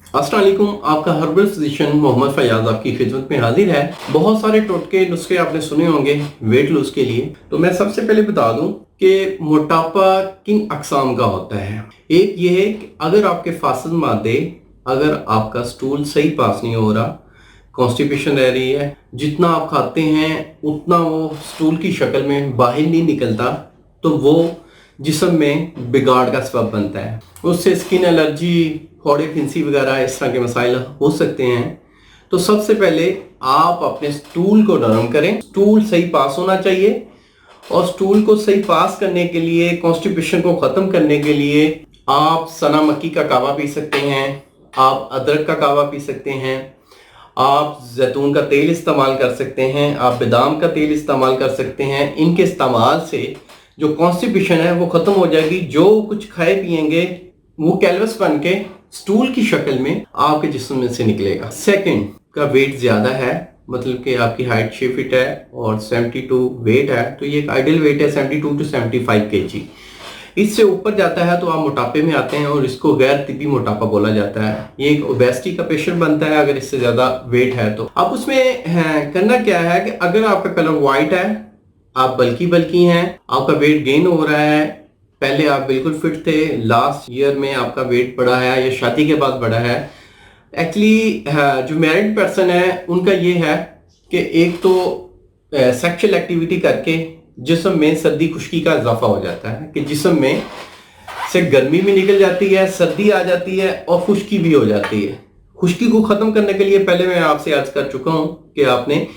अस्सलाम वालेकुम। आपका हर्बल फिजिशियन मोहम्मद फयाज आपकी खिदमत में हाजिर है। बहुत सारे टोटके नुस्खे आपने सुने होंगे वेट लूज के लिए। तो मैं सबसे पहले बता दूं कि मोटापा किन अकसाम का होता है। एक ये है कि अगर आपके फासिद मादे, अगर आपका स्टूल सही पास नहीं हो रहा, कॉन्स्टिपेशन रह रही है, जितना आप खाते हैं उतना वो स्टूल की शक्ल में बाहर नहीं निकलता, तो वो जिस्म में बिगाड़ का सबब बनता है। उससे स्किन एलर्जी, फोड़े फिंसी वगैरह इस तरह के मसाइल हो सकते हैं। तो सबसे पहले आप अपने स्टूल को नरम करें। स्टूल सही पास होना चाहिए, और स्टूल को सही पास करने के लिए, कॉन्स्टिपेशन को ख़त्म करने के लिए आप सना मक्की का कावा पी सकते हैं, आप अदरक का कावा पी सकते हैं, आप जैतून का तेल इस्तेमाल कर सकते हैं, आप बादाम का तेल इस्तेमाल कर सकते हैं। इनके इस्तेमाल से जो कॉन्स्टिपेशन है वो ख़त्म हो जाएगी। जो कुछ खाए पिएंगे वो कैलवस बन के स्टूल की शक्ल में आपके जिस्म में से निकलेगा। सेकंड का वेट ज़्यादा है, मतलब कि आपकी हाइट 6 फीट है और 72 वेट है, तो ये एक आइडियल वेट है 72 टू 75 kg। इससे ऊपर जाता है तो आप मोटापे में आते हैं और इसको गैर तिब्बी मोटापा बोला जाता है। ये एक ओबेसिटी का पेशेंट बनता है अगर इससे ज़्यादा वेट है। तो अब उसमें करना क्या है कि अगर आपका कलर वाइट है, आप बल्की हैं, आपका वेट गेन हो रहा है, पहले आप बिल्कुल फिट थे, लास्ट ईयर में आपका वेट बढ़ा है या शादी के बाद बढ़ा है। एक्चुअली जो मैरिड पर्सन है उनका ये है कि एक तो सेक्सुअल एक्टिविटी करके जिस्म में सर्दी खुश्की का इजाफा हो जाता है, कि जिस्म में से गर्मी भी निकल जाती है, सर्दी आ जाती है और खुश्की भी हो जाती है। खुश्की को ख़त्म करने के लिए पहले मैं आपसे अर्ज कर चुका हूँ कि आपने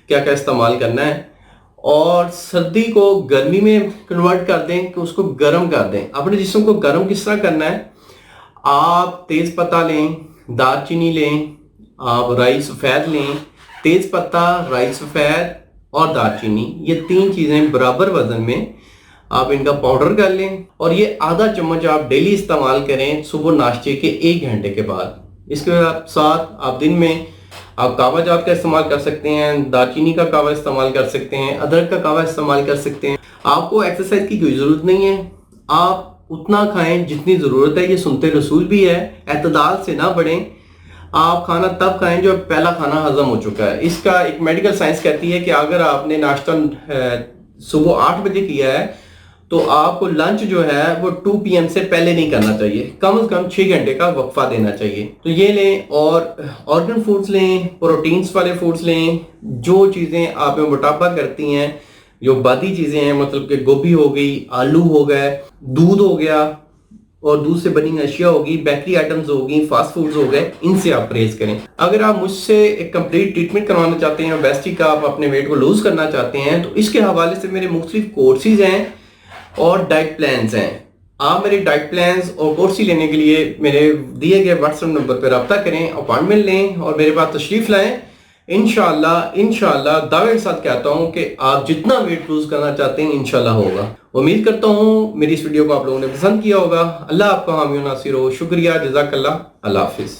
क्या क्या इस्तेमाल करना है, और सर्दी को गर्मी में कन्वर्ट कर दें कि उसको गर्म कर दें। अपने जिस्म को गर्म किस तरह करना है, आप तेज पत्ता लें, दालचीनी लें, आप राई सफ़ेद लें। तेज पत्ता, राई सफ़ेद और दालचीनी, ये तीन चीज़ें बराबर वजन में आप इनका पाउडर कर लें, और ये आधा चम्मच आप डेली इस्तेमाल करें सुबह नाश्ते के 1 घंटे के बाद। इसके साथ आप दिन में आप कावा जात का इस्तेमाल कर सकते हैं, दालचीनी का कावा इस्तेमाल कर सकते हैं, अदरक का कावा इस्तेमाल कर सकते हैं। आपको एक्सरसाइज की कोई ज़रूरत नहीं है, आप उतना खाएं जितनी ज़रूरत है। ये सुनते रसूल भी है, एतदाल से ना बढ़ें। आप खाना तब खाएं जो पहला खाना हजम हो चुका है। इसका एक मेडिकल साइंस कहती है कि अगर आपने नाश्ता सुबह 8 बजे किया है तो आपको लंच जो है वो 2 PM से पहले नहीं करना चाहिए, कम से कम 6 घंटे का वक्फा देना चाहिए। तो ये लें, और ऑर्गन फूड्स लें, प्रोटीन्स वाले फूड्स लें, जो चीज़ें आप में मोटापा करती हैं, जो बादी चीज़ें हैं, मतलब कि गोभी हो गई, आलू हो गए, दूध हो गया और दूध से बनी अशिया होगी, बेकरी आइटम्स होगी, फास्ट फूड्स हो गए, इनसे आप परहेज करें। अगर आप मुझसे एक कंप्लीट ट्रीटमेंट करवाना चाहते हैं, ओबेसिटी का, आप अपने वेट को लूज करना चाहते हैं, तो इसके हवाले से मेरे मुख्तलिफ कोर्सेज हैं और डाइट प्लान्स हैं। आप मेरे डाइट प्लान्स और कोर्स लेने के लिए मेरे दिए गए व्हाट्सएप नंबर पर रब्ता करें, अपॉइंटमेंट लें और मेरे पास तशरीफ़ लाएं। इंशाल्लाह दावे के साथ कहता हूं कि आप जितना वेट लूज करना चाहते हैं इंशाल्लाह होगा। उम्मीद करता हूं मेरी इस वीडियो को आप लोगों ने पसंद किया होगा। अल्लाह आपका हामी नासिर हो। शुक्रिया, जज़ाकल्लाह, अल्लाह हाफिज़।